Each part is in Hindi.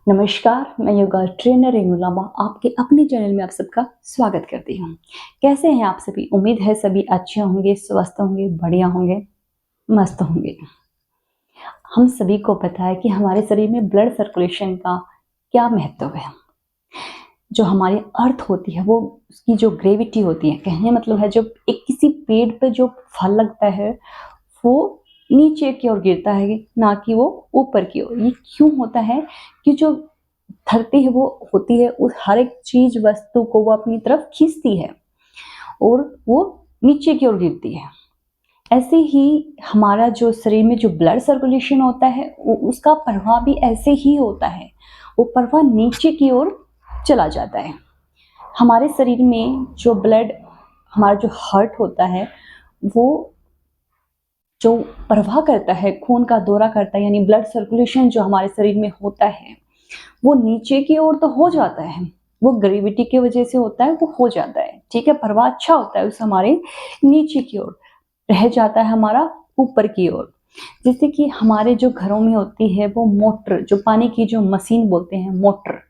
नमस्कार, मैं योगा ट्रेनर रेनू लांबा आपके अपने चैनल में आप सबका स्वागत करती हूँ। कैसे हैं आप सभी? उम्मीद है सभी अच्छे होंगे, स्वस्थ होंगे, बढ़िया होंगे, मस्त होंगे। हम सभी को पता है कि हमारे शरीर में ब्लड सर्कुलेशन का क्या महत्व है। जो हमारी अर्थ होती है, वो उसकी जो ग्रेविटी होती है, कहने मतलब है जब एक किसी पेड़ पे जो फल लगता है, वो नीचे की ओर गिरता है, ना कि वो ऊपर की ओर। ये क्यों होता है? कि जो धरती है वो होती है, उस हर एक चीज वस्तु को वो अपनी तरफ खींचती है और वो नीचे की ओर गिरती है। ऐसे ही हमारा जो शरीर में जो ब्लड सर्कुलेशन होता है, उसका प्रवाह भी ऐसे ही होता है। वो प्रवाह नीचे की ओर चला जाता है। हमारे शरीर में जो ब्लड, हमारा जो हार्ट होता है, वो जो प्रवाह करता है, खून का दौरा करता है, यानी ब्लड सर्कुलेशन जो हमारे शरीर में होता है, वो नीचे की ओर तो हो जाता है। वो ग्रेविटी की वजह से होता है, वो हो जाता है, ठीक है। प्रवाह अच्छा होता है, उस हमारे नीचे की ओर रह जाता है, हमारा ऊपर की ओर। जैसे कि हमारे जो घरों में होती है वो मोटर, जो पानी की जो मशीन बोलते हैं मोटर,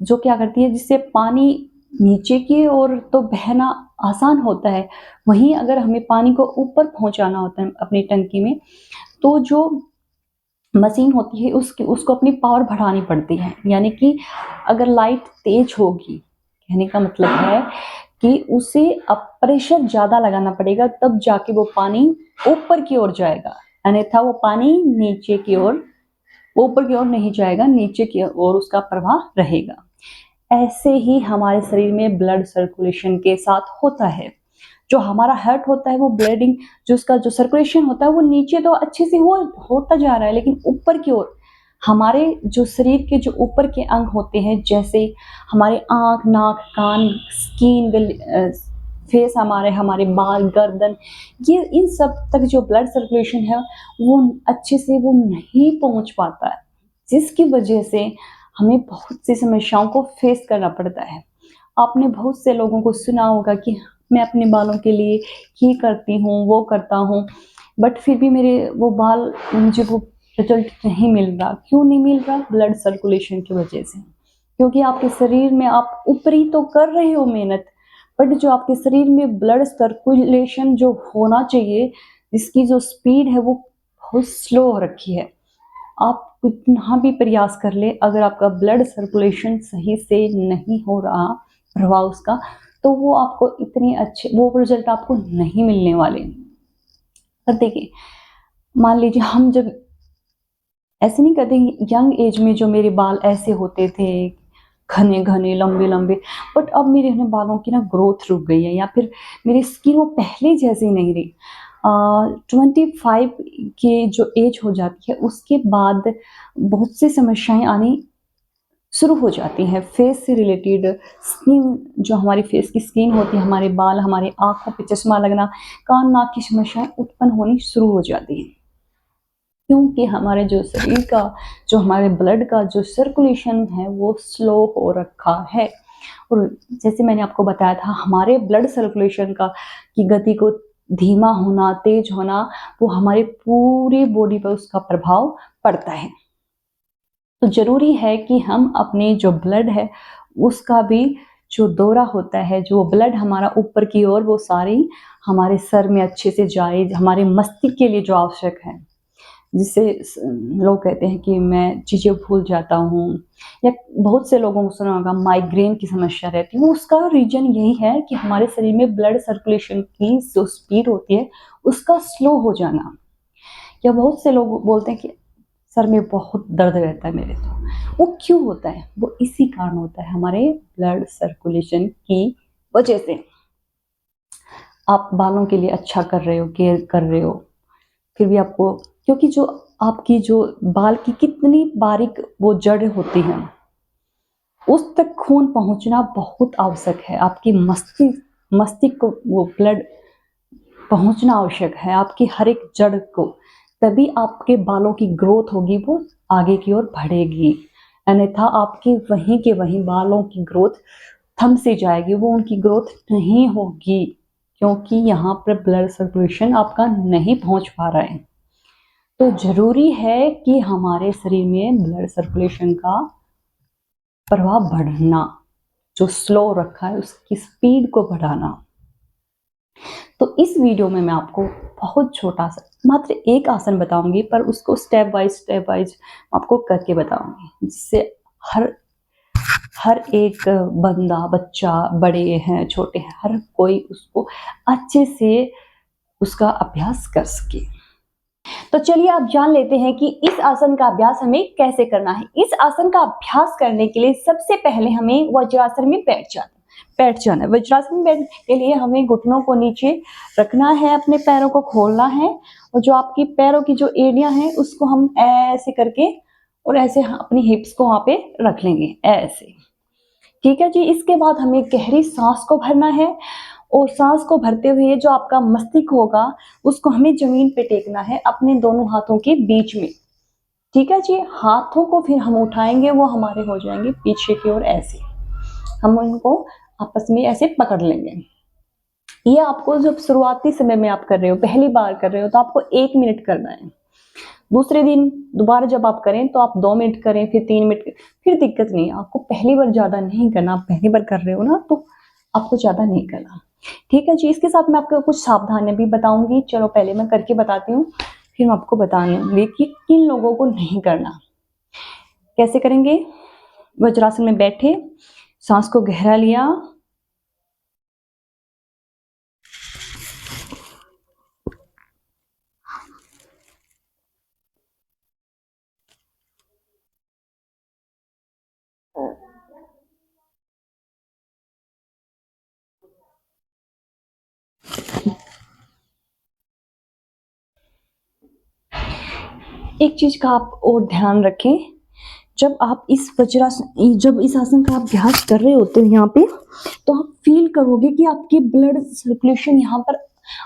जो क्या करती है, जिससे पानी नीचे की ओर तो बहना आसान होता है। वहीं अगर हमें पानी को ऊपर पहुंचाना होता है अपनी टंकी में, तो जो मशीन होती है उसको अपनी पावर बढ़ानी पड़ती है। यानी कि अगर लाइट तेज होगी, कहने का मतलब है कि उसे अब प्रेशर ज्यादा लगाना पड़ेगा, तब जाके वो पानी ऊपर की ओर जाएगा। अन्यथा वो पानी नीचे की ओर, ऊपर की ओर नहीं जाएगा, नीचे की ओर उसका प्रवाह रहेगा। ऐसे ही हमारे शरीर में ब्लड सर्कुलेशन के साथ होता है। जो हमारा हार्ट होता है, वो ब्लीडिंग, जो उसका जो सर्कुलेशन होता है, वो नीचे तो अच्छे से वो होता जा रहा है, लेकिन ऊपर की ओर हमारे जो शरीर के जो ऊपर के अंग होते हैं, जैसे हमारे आंख, नाक, कान, स्किन, फेस, हमारे हमारे बाल, गर्दन, ये इन सब तक जो ब्लड सर्कुलेशन है वो अच्छे से वो नहीं पहुंच पाता है, जिसकी वजह से हमें बहुत सी समस्याओं को फेस करना पड़ता है। आपने बहुत से लोगों को सुना होगा कि मैं अपने बालों के लिए ये करती हूँ, वो करता हूँ, बट फिर भी मेरे वो बाल, मुझे वो रिजल्ट नहीं मिल रहा। क्यों नहीं मिल रहा? ब्लड सर्कुलेशन की वजह से। क्योंकि आपके शरीर में आप ऊपरी तो कर रहे हो मेहनत, बट जो आपके शरीर में ब्लड सर्कुलेशन जो होना चाहिए, जिसकी जो स्पीड है वो बहुत स्लो हो रखी है। आप कितना भी प्रयास कर ले, अगर आपका ब्लड सर्कुलेशन सही से नहीं हो रहा, प्रभाव उसका, तो वो आपको इतने अच्छे वो रिजल्ट आपको नहीं मिलने वाले। पर देखिए, मान लीजिए हम जब ऐसे नहीं करते, यंग एज में जो मेरे बाल ऐसे होते थे, घने घने, लंबे लंबे, बट अब मेरे ना बालों की ना ग्रोथ रुक गई है, या फिर मेरी स्किन वो पहले जैसी नहीं रही। 25 के जो एज हो जाती है, उसके बाद बहुत सी समस्याएं आनी शुरू हो जाती हैं, फेस से रिलेटेड। स्किन, जो हमारी फेस की स्किन होती है, हमारे बाल, हमारे आंखों पे चश्मा लगना, कान नाक की समस्याएं उत्पन्न होनी शुरू हो जाती हैं। क्योंकि हमारे जो शरीर का, जो हमारे ब्लड का जो सर्कुलेशन है, वो स्लो हो रखा है। और जैसे मैंने आपको बताया था, हमारे ब्लड सर्कुलेशन का की गति को धीमा होना, तेज होना, वो हमारी पूरी बॉडी पर उसका प्रभाव पड़ता है। तो जरूरी है कि हम अपने जो ब्लड है उसका भी जो दौरा होता है, जो ब्लड हमारा ऊपर की ओर, वो सारी हमारे सर में अच्छे से जाए, हमारे मस्तिष्क के लिए जो आवश्यक है। जिससे लोग कहते हैं कि मैं चीज़ें भूल जाता हूँ, या बहुत से लोगों को सुना होगा माइग्रेन की समस्या रहती है, वो उसका रीजन यही है कि हमारे शरीर में ब्लड सर्कुलेशन की जो स्पीड होती है उसका स्लो हो जाना। या बहुत से लोग बोलते हैं कि सर में बहुत दर्द रहता है मेरे, तो वो क्यों होता है? वो इसी कारण होता है, हमारे ब्लड सर्कुलेशन की वजह से। आप बालों के लिए अच्छा कर रहे हो, केयर कर रहे हो, फिर भी आपको, क्योंकि जो आपकी जो बाल की कितनी बारीक वो जड़ होती है, उस तक खून पहुंचना बहुत आवश्यक है। आपकी मस्तिष्क मस्तिष्क को वो ब्लड पहुंचना आवश्यक है, आपकी हर एक जड़ को, तभी आपके बालों की ग्रोथ होगी, वो आगे की ओर बढ़ेगी। अन्यथा आपके वहीं के वहीं बालों की ग्रोथ थम सी जाएगी, वो उनकी ग्रोथ नहीं होगी, क्योंकि यहाँ पर ब्लड सर्कुलेशन आपका नहीं पहुंच पा रहा है। तो जरूरी है कि हमारे शरीर में ब्लड सर्कुलेशन का प्रभाव बढ़ना, जो स्लो रखा है उसकी स्पीड को बढ़ाना। तो इस वीडियो में मैं आपको बहुत छोटा सा मात्र एक आसन बताऊंगी, पर उसको स्टेप वाइज आपको करके बताऊंगी, जिससे हर हर एक बंदा, बच्चा, बड़े हैं छोटे हैं, हर कोई उसको अच्छे से उसका अभ्यास कर सके। तो चलिए आप जान लेते हैं कि इस आसन का अभ्यास हमें कैसे करना है। इस आसन का अभ्यास करने के लिए सबसे पहले हमें वज्रासन में बैठ जाना है। वज्रासन में बैठने के लिए हमें घुटनों को नीचे रखना है, अपने पैरों को खोलना है, और जो आपकी पैरों की जो एड़ियां हैं उसको हम ऐसे करके और ऐसे अपनी हिप्स को वहां पे रख लेंगे ऐसे। ठीक है जी। इसके बाद हमें गहरी सांस को भरना है, और सांस को भरते हुए जो आपका मस्तिष्क होगा उसको हमें जमीन पे टेकना है अपने दोनों हाथों के बीच में। ठीक है जी। हाथों को फिर हम उठाएंगे, वो हमारे हो जाएंगे पीछे की ओर ऐसे, हम उनको आपस में ऐसे पकड़ लेंगे। ये आपको जब शुरुआती समय में आप कर रहे हो, पहली बार कर रहे हो, तो आपको 1 मिनट करना है। दूसरे दिन दोबारा जब आप करें तो आप 2 मिनट करें, फिर 3 मिनट, फिर दिक्कत नहीं है। आपको पहली बार ज्यादा नहीं करना, आप पहली बार कर रहे हो ना, तो आपको ज्यादा नहीं करना। ठीक है जी। इसके साथ मैं आपको कुछ सावधानियां भी बताऊंगी। चलो पहले मैं करके बताती हूँ, फिर मैं आपको बताऊंगी कि किन लोगों को नहीं करना। कैसे करेंगे? वज्रासन में बैठे, सांस को गहरा लिया, एक चीज का आप और ध्यान रखें, जब आप जब इस आसन का अभ्यास कर रहे होते हो यहाँ पे, तो आप फील करोगे कि आपकी ब्लड सर्कुलेशन यहाँ पर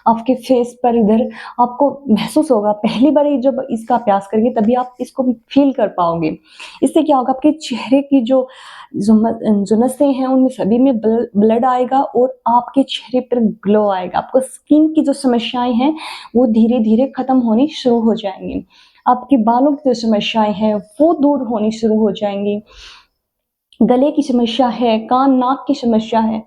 आपके फेस पर इधर आपको महसूस होगा। पहली बार जब इसका अभ्यास करेंगे तभी आप इसको फील कर पाओगे। इससे क्या होगा, आपके चेहरे की जो नसें हैं उनमें सभी में ब्लड आएगा, और आपके चेहरे पर ग्लो आएगा। आपको स्किन की जो समस्याएं हैं वो धीरे धीरे खत्म होनी शुरू हो जाएंगी। आपके बालों की जो समस्याएं हैं वो दूर होनी शुरू हो जाएंगी। गले की समस्या है, कान नाक की समस्या है,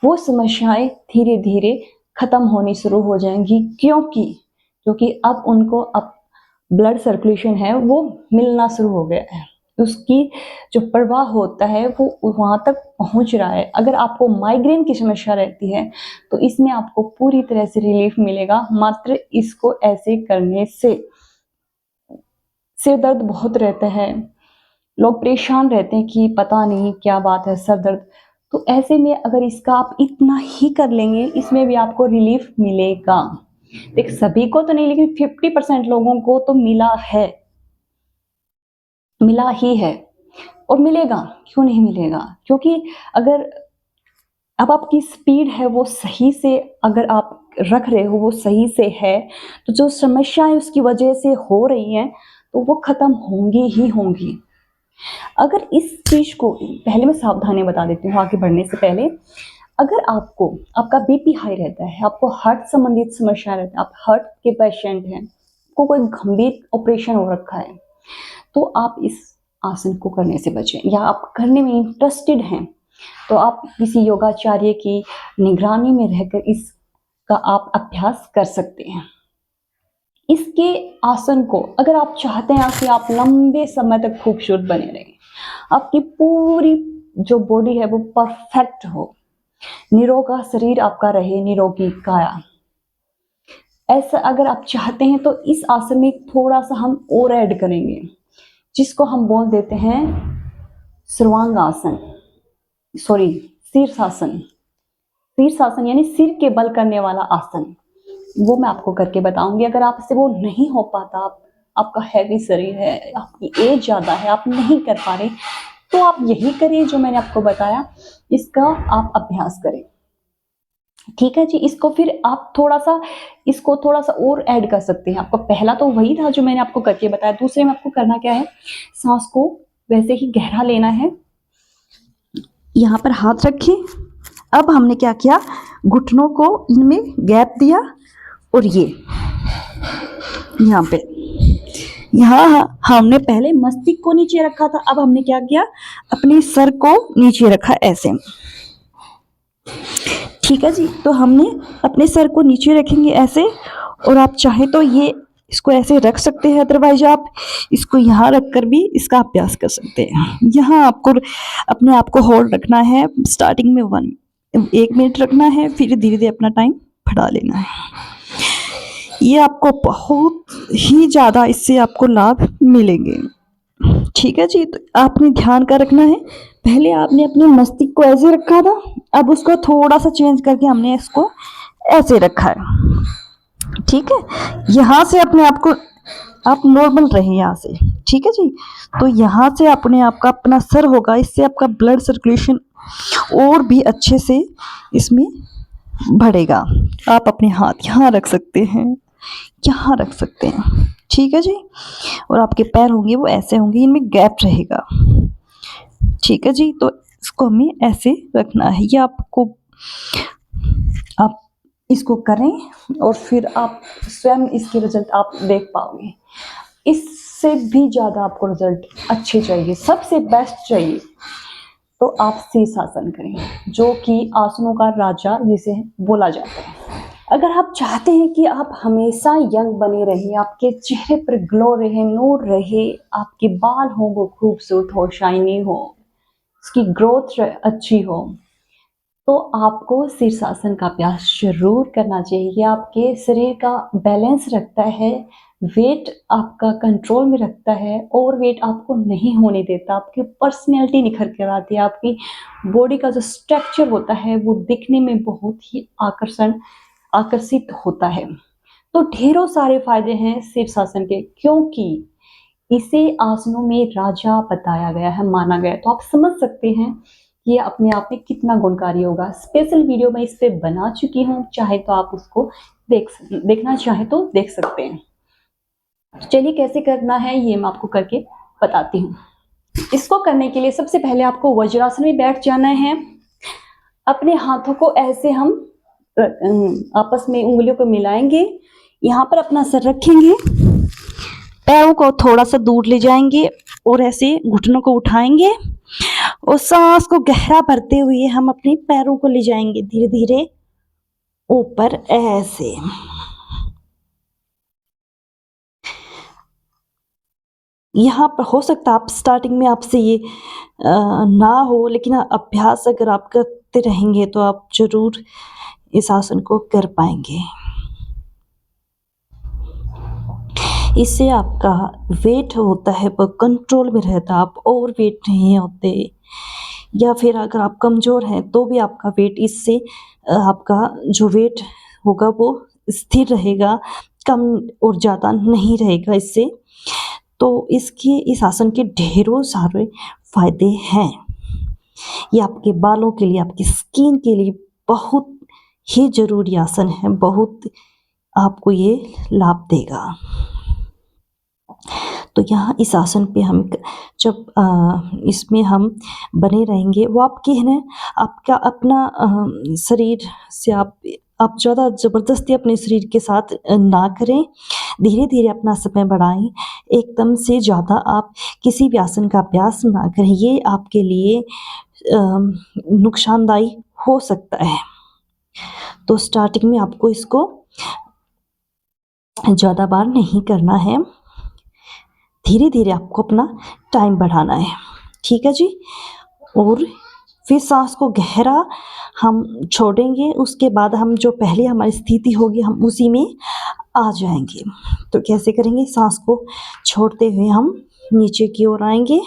वो समस्याएं धीरे धीरे खत्म होनी शुरू हो जाएंगी। क्योंकि अब उनको अब ब्लड सर्कुलेशन है वो मिलना शुरू हो गया है, उसकी जो प्रवाह होता है वो वहां तक पहुंच रहा है। अगर आपको माइग्रेन की समस्या रहती है तो इसमें आपको पूरी तरह से रिलीफ मिलेगा मात्र इसको ऐसे करने से। सिर दर्द बहुत रहता है, लोग परेशान रहते हैं कि पता नहीं क्या बात है सर दर्द, तो ऐसे में अगर इसका आप इतना ही कर लेंगे, इसमें भी आपको रिलीफ मिलेगा। देख सभी को तो नहीं, लेकिन 50% लोगों को तो मिला ही है, और मिलेगा। क्यों नहीं मिलेगा? क्योंकि अगर अब आपकी स्पीड है वो सही से अगर आप रख रहे हो, वो सही से है, तो जो समस्याएं उसकी वजह से हो रही हैं तो वो खत्म होंगी ही होंगी। अगर इस चीज को पहले मैं सावधानी बता देती हूँ आगे बढ़ने से पहले। अगर आपका बीपी हाई रहता है, आपको हार्ट संबंधित समस्या रहता है, आप हार्ट के पेशेंट हैं, आपको कोई गंभीर ऑपरेशन हो रखा है, तो आप इस आसन को करने से बचें। या आप करने में इंटरेस्टेड हैं तो आप किसी योगाचार्य की निगरानी में रहकर इसका आप अभ्यास कर सकते हैं। इसके आसन को अगर आप चाहते हैं कि आप लंबे समय तक खूबसूरत बने रहें, आपकी पूरी जो बॉडी है वो परफेक्ट हो, निरोगा शरीर आपका रहे, निरोगी काया, ऐसा अगर आप चाहते हैं तो इस आसन में थोड़ा सा हम और ऐड करेंगे, जिसको हम बोल देते हैं सर्वांगासन, सॉरी शीर्षासन। शीर्षासन यानी सिर के बल करने वाला आसन, वो मैं आपको करके बताऊंगी। अगर आपसे वो नहीं हो पाता, आपका हैवी शरीर है, आपकी एज ज्यादा है, आप नहीं कर पा रहे, तो आप यही करिए जो मैंने आपको बताया, इसका आप अभ्यास करें। ठीक है जी। इसको फिर आप इसको थोड़ा सा और ऐड कर सकते हैं। आपका पहला तो वही था जो मैंने आपको करके बताया। दूसरे में आपको करना क्या है, सांस को वैसे ही गहरा लेना है, यहाँ पर हाथ रखें। अब हमने क्या किया, घुटनों को इनमें गैप दिया, और ये यहाँ हमने पहले मस्तिष्क को नीचे रखा था, अब हमने क्या किया, अपने सर को नीचे रखा ऐसे। ठीक है जी, तो हमने अपने सर को नीचे रखेंगे ऐसे, और आप चाहे तो ये इसको ऐसे रख सकते हैं, अदरवाइज आप इसको यहाँ रखकर भी इसका अभ्यास कर सकते हैं। यहाँ आपको अपने आप को होल्ड रखना है, स्टार्टिंग में 1 मिनट रखना है, फिर धीरे धीरे अपना टाइम बढ़ा लेना है। ये आपको बहुत ही ज़्यादा इससे आपको लाभ मिलेंगे। ठीक है जी, तो आपने ध्यान का रखना है, पहले आपने अपने मस्तिष्क को ऐसे रखा था, अब उसको थोड़ा सा चेंज करके हमने इसको ऐसे रखा है। ठीक है, यहाँ से अपने आप को आप नॉर्मल रहे यहाँ से। ठीक है जी, तो यहाँ से अपने आप का अपना सर होगा, इससे आपका ब्लड सर्कुलेशन और भी अच्छे से इसमें बढ़ेगा। आप अपने हाथ यहाँ रख सकते हैं, यहाँ रख सकते हैं। ठीक है जी, और आपके पैर होंगे वो ऐसे होंगे, इनमें गैप रहेगा। ठीक है जी, तो इसको हमें ऐसे रखना है। ये आपको आप इसको करें और फिर आप स्वयं इसके रिजल्ट आप देख पाओगे। इससे भी ज़्यादा आपको रिजल्ट अच्छे चाहिए, सबसे बेस्ट चाहिए, तो आप शीर्षासन करें, जो कि आसनों का राजा जिसे बोला जाता है। अगर आप चाहते हैं कि आप हमेशा यंग बने रहें, आपके चेहरे पर ग्लो रहे, नूर रहे, आपके बाल हो वो खूबसूरत हो, शाइनी हो, उसकी ग्रोथ अच्छी हो, तो आपको शीर्षासन का अभ्यास जरूर करना चाहिए। ये आपके शरीर का बैलेंस रखता है, वेट आपका कंट्रोल में रखता है, ओवर वेट आपको नहीं होने देता, आपकी पर्सनैलिटी निखर कर आती है, आपकी बॉडी का जो स्ट्रक्चर होता है वो दिखने में बहुत ही आकर्षित होता है। तो ढेरों सारे फायदे हैं शीर्षासन के, क्योंकि इसे आसनों में राजा बताया गया है, माना गया है। तो आप समझ सकते हैं कि ये अपने आप में कितना गुणकारी होगा। स्पेशल वीडियो मैं इस पे बना चुकी हूँ, चाहे तो आप उसको देखना चाहे तो देख सकते हैं। तो चलिए कैसे करना है ये मैं आपको करके बताती हूँ। इसको करने के लिए सबसे पहले आपको वज्रासन में बैठ जाना है। अपने हाथों को ऐसे हम आपस में उंगलियों को मिलाएंगे, यहाँ पर अपना सर रखेंगे, पैरों को थोड़ा सा दूर ले जाएंगे और ऐसे घुटनों को उठाएंगे और सांस को गहरा भरते हुए हम अपने पैरों को ले जाएंगे धीरे धीरे ऊपर ऐसे। यहाँ पर हो सकता है आप स्टार्टिंग में आपसे ये ना हो, लेकिन अभ्यास अगर आप करते रहेंगे तो आप जरूर इस आसन को कर पाएंगे। इससे आपका वेट होता है वो कंट्रोल में रहता है, आप ओवर वेट नहीं होते, या फिर अगर आप कमज़ोर हैं तो भी आपका वेट इससे आपका जो वेट होगा वो स्थिर रहेगा, कम और ज़्यादा नहीं रहेगा इससे। तो इस आसन के ढेरों सारे फायदे हैं। ये आपके बालों के लिए, आपकी स्किन के लिए बहुत ही ज़रूरी आसन है, बहुत आपको ये लाभ देगा। तो यहाँ इस आसन पे हम जब इसमें हम बने रहेंगे, वो आपके है ना, आपका अपना शरीर से आप ज़्यादा ज़बरदस्ती अपने शरीर के साथ ना करें, धीरे धीरे अपना समय बढ़ाएं। एकदम से ज़्यादा आप किसी भी आसन का अभ्यास ना करें, ये आपके लिए नुकसानदायी हो सकता है। तो स्टार्टिंग में आपको इसको ज़्यादा बार नहीं करना है, धीरे धीरे आपको अपना टाइम बढ़ाना है। ठीक है जी, और फिर सांस को गहरा हम छोड़ेंगे, उसके बाद हम जो पहले हमारी स्थिति होगी हम उसी में आ जाएंगे। तो कैसे करेंगे, सांस को छोड़ते हुए हम नीचे की ओर आएंगे,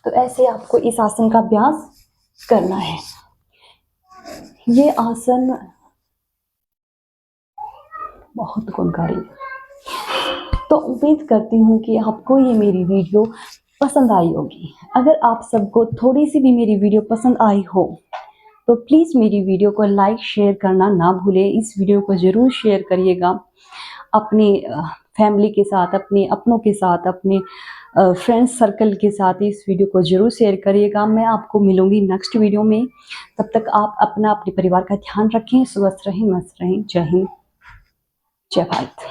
तो ऐसे आपको इस आसन का अभ्यास करना है। ये आसन बहुत गुणकारी है। तो उम्मीद करती हूँ कि आपको ये मेरी वीडियो पसंद आई होगी। अगर आप सबको थोड़ी सी भी मेरी वीडियो पसंद आई हो तो प्लीज़ मेरी वीडियो को लाइक शेयर करना ना भूलें। इस वीडियो को ज़रूर शेयर करिएगा अपने फैमिली के साथ, अपने अपनों के साथ, अपने फ्रेंड्स सर्कल के साथ इस वीडियो को ज़रूर शेयर करिएगा। मैं आपको मिलूँगी नेक्स्ट वीडियो में। तब तक आप अपना, अपने परिवार का ध्यान रखें, स्वस्थ रहें, मस्त रहें। जय हिंद, जय भारत।